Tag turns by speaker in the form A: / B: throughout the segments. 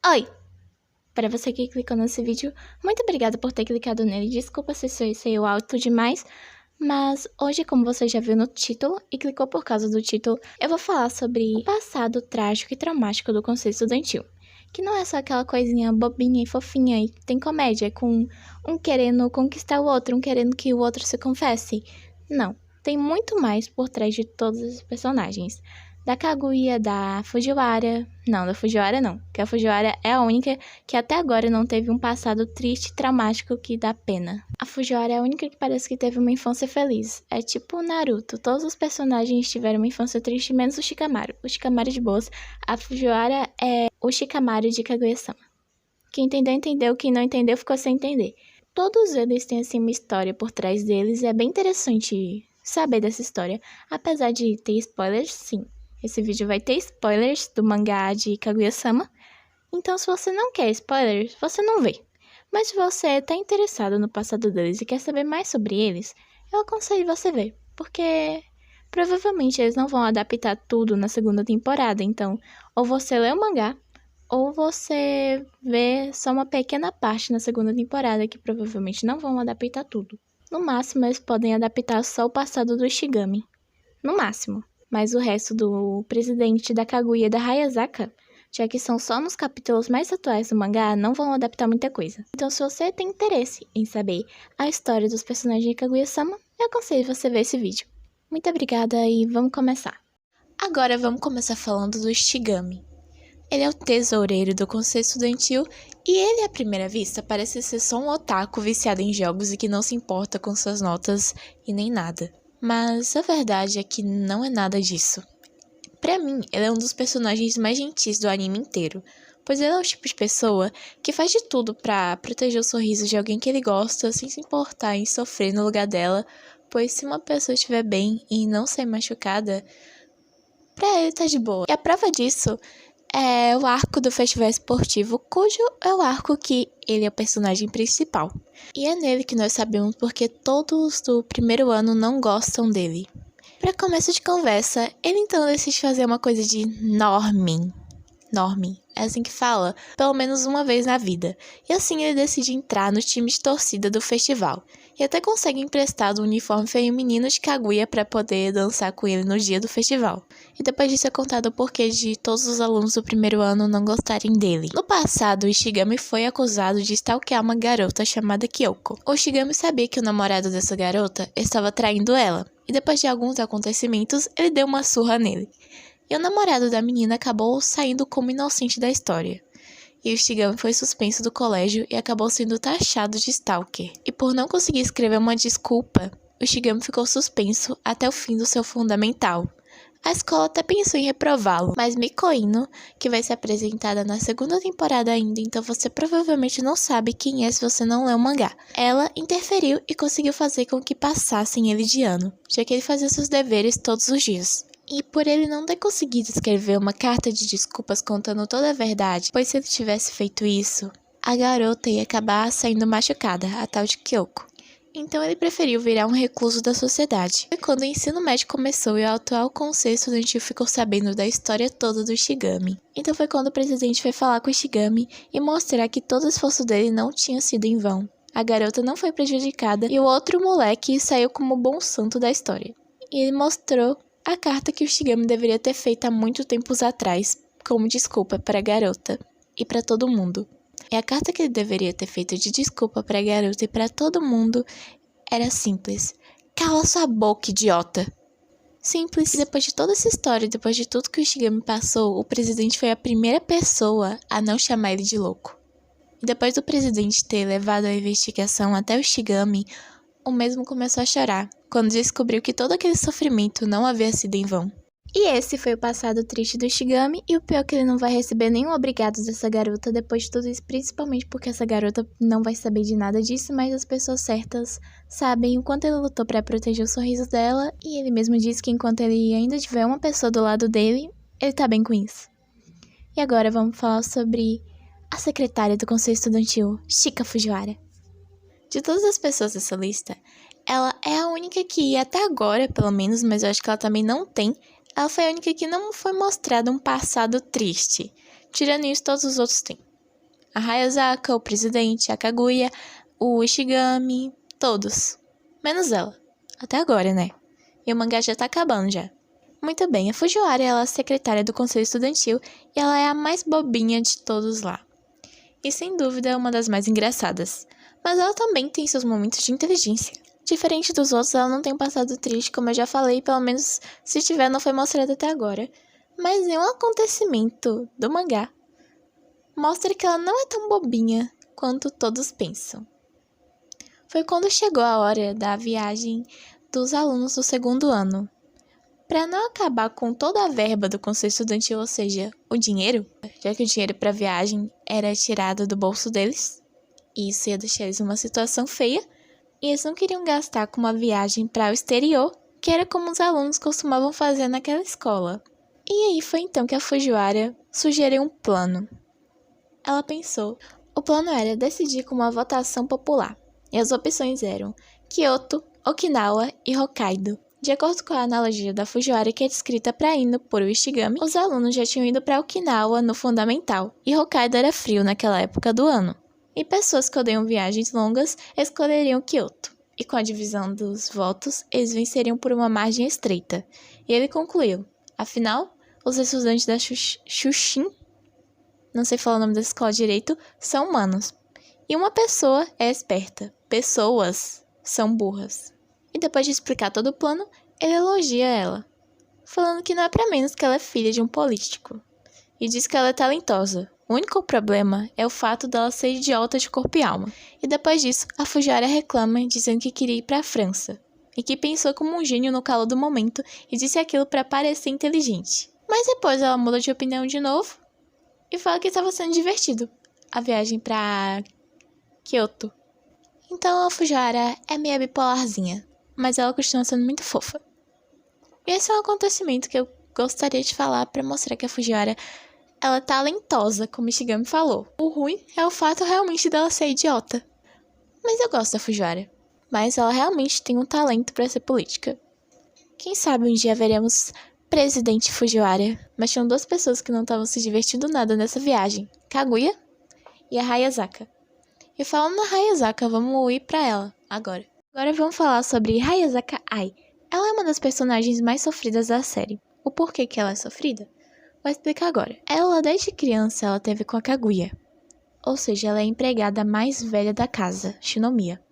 A: Oi! Para você que clicou nesse vídeo, muito obrigada por ter clicado nele. Desculpa se isso saiu alto demais, mas hoje, como você já viu no título e clicou por causa do título, eu vou falar sobre o passado trágico e traumático do conselho estudantil. Que não é só aquela coisinha bobinha e fofinha e tem comédia, com um querendo conquistar o outro, um querendo que o outro se confesse. Não, tem muito mais por trás de todos esses personagens. Da Kaguya, da Fujiwara... Não, da Fujiwara não, porque a Fujiwara é a única que até agora não teve um passado triste e traumático que dá pena. A Fujiwara é a única que parece que teve uma infância feliz. É tipo o Naruto, todos os personagens tiveram uma infância triste, menos o Shikamaru. O Shikamaru de boas, a Fujiwara é o Shikamaru de Kaguya-sama. Quem entendeu, entendeu, quem não entendeu ficou sem entender. Todos eles têm assim uma história por trás deles e é bem interessante saber dessa história. Apesar de ter spoilers, sim. Esse vídeo vai ter spoilers do mangá de Kaguya-sama, então se você não quer spoilers, você não vê. Mas se você está interessado no passado deles e quer saber mais sobre eles, eu aconselho você ver, porque provavelmente eles não vão adaptar tudo na segunda temporada, então ou você lê o mangá, ou você vê só uma pequena parte na segunda temporada, que provavelmente não vão adaptar tudo. No máximo, eles podem adaptar só o passado do Ishigami. No máximo. Mas o resto do presidente da Kaguya e da Hayasaka, já que são só nos capítulos mais atuais do mangá, não vão adaptar muita coisa. Então, se você tem interesse em saber a história dos personagens de Kaguya-sama, eu aconselho você ver esse vídeo. Muito obrigada e vamos começar. Agora vamos começar falando do Ishigami. Ele é o tesoureiro do conselho estudantil e ele, à primeira vista, parece ser só um otaku viciado em jogos e que não se importa com suas notas e nem nada. Mas a verdade é que não é nada disso. Pra mim, ele é um dos personagens mais gentis do anime inteiro, pois ele é o tipo de pessoa que faz de tudo pra proteger o sorriso de alguém que ele gosta sem se importar em sofrer no lugar dela, pois se uma pessoa estiver bem e não sair machucada, pra ele tá de boa. E a prova disso é o arco do festival esportivo, cujo é o arco que ele é o personagem principal. E é nele que nós sabemos porque todos do primeiro ano não gostam dele. Para começo de conversa, ele então decide fazer uma coisa de norming, é assim que fala, pelo menos uma vez na vida. E assim ele decide entrar no time de torcida do festival. E até consegue emprestar o uniforme feminino de Kaguya para poder dançar com ele no dia do festival. E depois disso é contado o porquê de todos os alunos do primeiro ano não gostarem dele. No passado, o Ishigami foi acusado de stalkear uma garota chamada Kyoko. O Ishigami sabia que o namorado dessa garota estava traindo ela. E depois de alguns acontecimentos, ele deu uma surra nele. E o namorado da menina acabou saindo como inocente da história. E o Ishigami foi suspenso do colégio e acabou sendo taxado de stalker. E por não conseguir escrever uma desculpa, o Ishigami ficou suspenso até o fim do seu fundamental. A escola até pensou em reprová-lo, mas Miko Ino, que vai ser apresentada na segunda temporada ainda, então você provavelmente não sabe quem é se você não lê o mangá. Ela interferiu e conseguiu fazer com que passassem ele de ano, já que ele fazia seus deveres todos os dias. E por ele não ter conseguido escrever uma carta de desculpas contando toda a verdade, pois se ele tivesse feito isso, a garota ia acabar saindo machucada, a tal de Kyoko. Então ele preferiu virar um recluso da sociedade. Foi quando o ensino médio começou e o atual conselho estudantil ficou sabendo da história toda do Ishigami. Então foi quando o presidente foi falar com o Ishigami e mostrar que todo o esforço dele não tinha sido em vão. A garota não foi prejudicada e o outro moleque saiu como o bom santo da história. E ele mostrou a carta que o Ishigami deveria ter feito há muito tempos atrás, como desculpa para a garota e para todo mundo. E a carta que ele deveria ter feito de desculpa para a garota e para todo mundo era simples. Cala sua boca, idiota! Simples. E depois de toda essa história, depois de tudo que o Ishigami passou, o presidente foi a primeira pessoa a não chamar ele de louco. E depois do presidente ter levado a investigação até o Ishigami, o mesmo começou a chorar, quando descobriu que todo aquele sofrimento não havia sido em vão. E esse foi o passado triste do Ishigami, e o pior é que ele não vai receber nenhum obrigado dessa garota depois de tudo isso, principalmente porque essa garota não vai saber de nada disso, mas as pessoas certas sabem o quanto ele lutou para proteger o sorriso dela, e ele mesmo disse que enquanto ele ainda tiver uma pessoa do lado dele, ele tá bem com isso. E agora vamos falar sobre a secretária do conselho estudantil, Chika Fujiwara. De todas as pessoas dessa lista, ela é a única que, até agora, pelo menos, mas eu acho que ela também não tem, ela foi a única que não foi mostrado um passado triste. Tirando isso, todos os outros têm. A Hayasaka, o presidente, a Kaguya, o Ishigami, todos. Menos ela. Até agora, né? E o mangá já tá acabando já. Muito bem, a Fujiwara ela é a secretária do conselho estudantil e ela é a mais bobinha de todos lá. E sem dúvida é uma das mais engraçadas. Mas ela também tem seus momentos de inteligência. Diferente dos outros, ela não tem um passado triste, como eu já falei, pelo menos se tiver não foi mostrado até agora. Mas em um acontecimento do mangá, mostra que ela não é tão bobinha quanto todos pensam. Foi quando chegou a hora da viagem dos alunos do segundo ano. Para não acabar com toda a verba do conselho estudantil, ou seja, o dinheiro, já que o dinheiro para a viagem era tirado do bolso deles, e isso ia deixar eles numa situação feia, e eles não queriam gastar com uma viagem para o exterior, que era como os alunos costumavam fazer naquela escola. E aí foi então que a Fujiwara sugeriu um plano. Ela pensou, o plano era decidir com uma votação popular, e as opções eram Kyoto, Okinawa e Hokkaido. De acordo com a analogia da Fujiwara que é descrita para Ino por Ishigami, os alunos já tinham ido para Okinawa no fundamental, e Hokkaido era frio naquela época do ano. E pessoas que odeiam viagens longas escolheriam Kyoto. E com a divisão dos votos, eles venceriam por uma margem estreita. E ele concluiu, afinal, os estudantes da Shushin, não sei falar o nome da escola direito, são humanos. E uma pessoa é esperta, pessoas são burras. E depois de explicar todo o plano, ele elogia ela, falando que não é pra menos que ela é filha de um político. E diz que ela é talentosa. O único problema é o fato dela ser idiota de corpo e alma. E depois disso, a Fujiwara reclama, dizendo que queria ir pra França. E que pensou como um gênio no calor do momento e disse aquilo pra parecer inteligente. Mas depois ela muda de opinião de novo e fala que estava sendo divertido a viagem pra Kyoto. Então a Fujiwara é meio bipolarzinha, mas ela continua sendo muito fofa. E esse é um acontecimento que eu gostaria de falar pra mostrar que a Fujiwara ela é talentosa, como Ishigami falou. O ruim é o fato realmente dela ser idiota. Mas eu gosto da Fujiwara. Mas ela realmente tem um talento pra ser política. Quem sabe um dia veremos presidente Fujiwara. Mas tinham duas pessoas que não estavam se divertindo nada nessa viagem. Kaguya e a Hayasaka. E falando na Hayasaka, vamos ir pra ela agora. Agora vamos falar sobre Hayasaka Ai. Ela é uma das personagens mais sofridas da série. O porquê que ela é sofrida? Vou explicar agora. Ela, desde criança, ela teve com a Kaguya. Ou seja, ela é a empregada mais velha da casa, Shinomiya.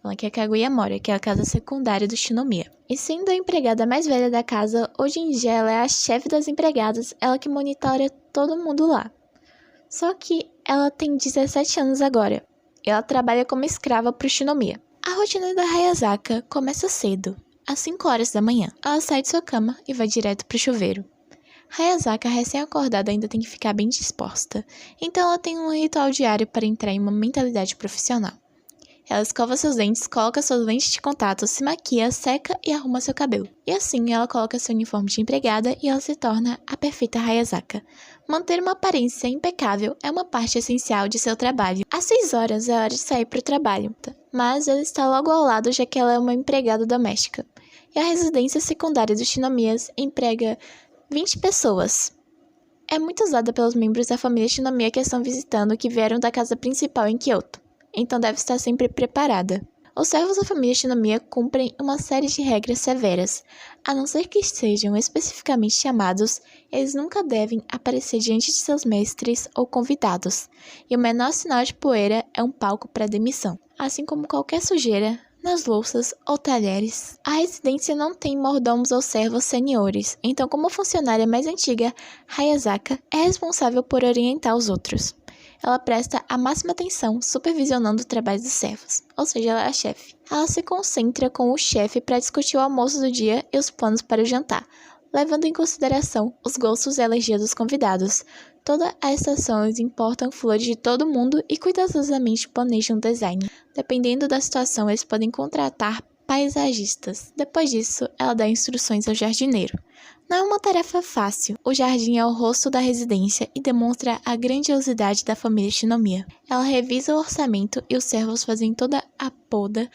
A: Lá que a Kaguya mora, que é a casa secundária do Shinomiya. E sendo a empregada mais velha da casa, hoje em dia ela é a chefe das empregadas, ela que monitora todo mundo lá. Só que ela tem 17 anos agora. E ela trabalha como escrava pro Shinomiya. A rotina da Hayasaka começa cedo, às 5 horas da manhã. Ela sai de sua cama e vai direto pro chuveiro. Hayasaka, recém-acordada, ainda tem que ficar bem disposta, então ela tem um ritual diário para entrar em uma mentalidade profissional. Ela escova seus dentes, coloca suas lentes de contato, se maquia, seca e arruma seu cabelo. E assim ela coloca seu uniforme de empregada e ela se torna a perfeita Hayasaka. Manter uma aparência impecável é uma parte essencial de seu trabalho. Às 6 horas é hora de sair para o trabalho, mas ela está logo ao lado já que ela é uma empregada doméstica. E a residência secundária dos Shinomiyas emprega 20 pessoas. É muito usada pelos membros da família Shinomiya que estão visitando que vieram da casa principal em Kyoto, então deve estar sempre preparada. Os servos da família Shinomiya cumprem uma série de regras severas. A não ser que sejam especificamente chamados, eles nunca devem aparecer diante de seus mestres ou convidados, e o menor sinal de poeira é um palco para demissão, assim como qualquer sujeira nas louças ou talheres. A residência não tem mordomos ou servos seniores, então como funcionária mais antiga, Hayasaka é responsável por orientar os outros. Ela presta a máxima atenção supervisionando o trabalho dos servos, ou seja, ela é a chefe. Ela se concentra com o chefe para discutir o almoço do dia e os planos para o jantar, levando em consideração os gostos e alergias dos convidados. Toda a estação eles importam flores de todo mundo e cuidadosamente planejam o design. Dependendo da situação, eles podem contratar paisagistas. Depois disso, ela dá instruções ao jardineiro. Não é uma tarefa fácil. O jardim é o rosto da residência e demonstra a grandiosidade da família Shinomiya. Ela revisa o orçamento e os servos fazem toda a poda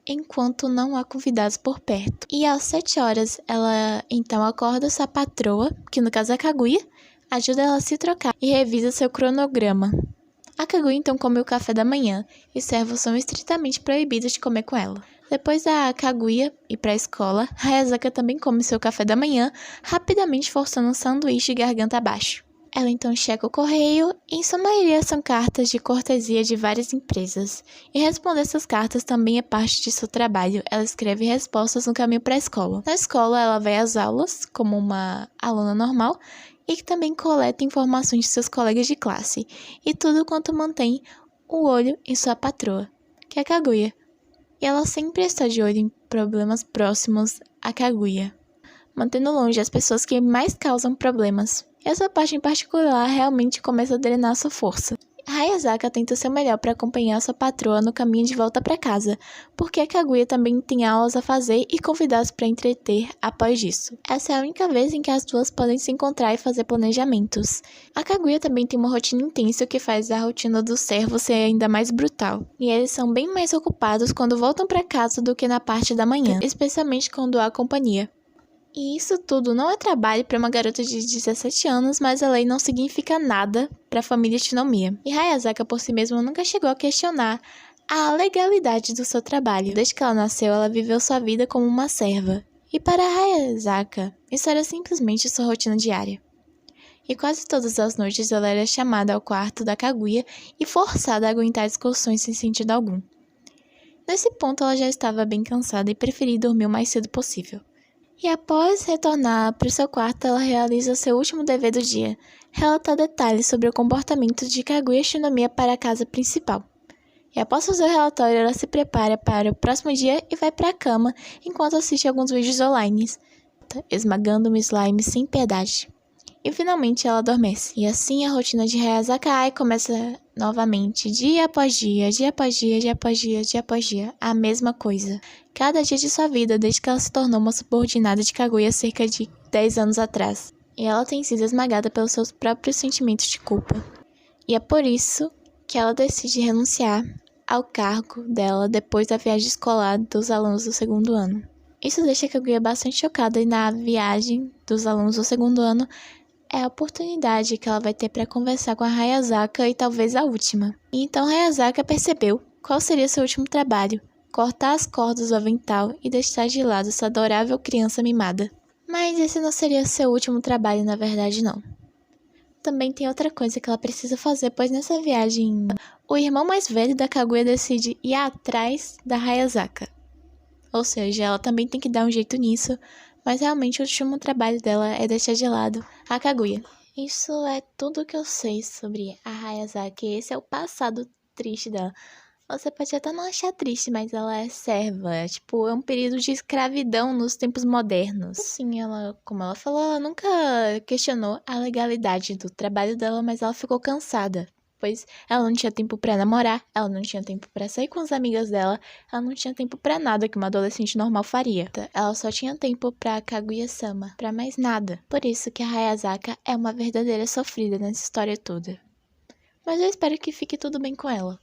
A: enquanto não há convidados por perto. E às 7 horas, ela então acorda sua patroa, que no caso é a Kaguya, ajuda ela a se trocar e revisa seu cronograma. A Kaguya então come o café da manhã e servos são estritamente proibidos de comer com ela. Depois da Kaguya ir para a escola, Hayazaka também come seu café da manhã, rapidamente forçando um sanduíche garganta abaixo. Ela então checa o correio e em sua maioria são cartas de cortesia de várias empresas. E responder essas cartas também é parte de seu trabalho. Ela escreve respostas no caminho para a escola. Na escola ela vai às aulas como uma aluna normal e que também coleta informações de seus colegas de classe. E tudo quanto mantém o olho em sua patroa, que é a Kaguya. E ela sempre está de olho em problemas próximos a Kaguya, mantendo longe as pessoas que mais causam problemas. Essa parte em particular realmente começa a drenar sua força. Hayazaka tenta o seu melhor para acompanhar sua patroa no caminho de volta para casa, porque a Kaguya também tem aulas a fazer e convidados para entreter após isso. Essa é a única vez em que as duas podem se encontrar e fazer planejamentos. A Kaguya também tem uma rotina intensa, o que faz a rotina do servo ser ainda mais brutal. E eles são bem mais ocupados quando voltam para casa do que na parte da manhã, especialmente quando há companhia. E isso tudo não é trabalho para uma garota de 17 anos, mas a lei não significa nada para a família Shinomiya. E Hayazaka por si mesma nunca chegou a questionar a legalidade do seu trabalho. Desde que ela nasceu, ela viveu sua vida como uma serva. E para Hayazaka, isso era simplesmente sua rotina diária. E quase todas as noites ela era chamada ao quarto da Kaguya e forçada a aguentar discussões sem sentido algum. Nesse ponto ela já estava bem cansada e preferia dormir o mais cedo possível. E após retornar para o seu quarto, ela realiza seu último dever do dia, relatar detalhes sobre o comportamento de Kaguya Shinomiya para a casa principal. E após fazer o relatório, ela se prepara para o próximo dia e vai para a cama enquanto assiste alguns vídeos online, esmagando um slime sem piedade. E finalmente ela adormece. E assim a rotina de Hayazaka começa novamente, dia após dia, dia após dia, dia após dia, dia após dia, a mesma coisa. Cada dia de sua vida, desde que ela se tornou uma subordinada de Kaguya cerca de 10 anos atrás. E ela tem sido esmagada pelos seus próprios sentimentos de culpa. E é por isso que ela decide renunciar ao cargo dela depois da viagem escolar dos alunos do segundo ano. Isso deixa Kaguya bastante chocada e na viagem dos alunos do segundo ano é a oportunidade que ela vai ter para conversar com a Hayazaka e talvez a última. E então Hayazaka percebeu qual seria seu último trabalho: cortar as cordas do avental e deixar de lado essa adorável criança mimada. Mas esse não seria seu último trabalho, na verdade não. Também tem outra coisa que ela precisa fazer, pois nessa viagem, o irmão mais velho da Kaguya decide ir atrás da Hayazaka. Ou seja, ela também tem que dar um jeito nisso, mas realmente o último trabalho dela é deixar de lado a Kaguya. Isso é tudo que eu sei sobre a Hayazaka, esse é o passado triste dela. Você pode até não achar triste, mas ela é serva. É um período de escravidão nos tempos modernos. Sim, ela, como ela falou, ela nunca questionou a legalidade do trabalho dela, mas ela ficou cansada. Pois ela não tinha tempo pra namorar, ela não tinha tempo pra sair com as amigas dela, ela não tinha tempo pra nada que uma adolescente normal faria. Ela só tinha tempo pra Kaguya-sama, pra mais nada. Por isso que a Hayazaka é uma verdadeira sofrida nessa história toda. Mas eu espero que fique tudo bem com ela.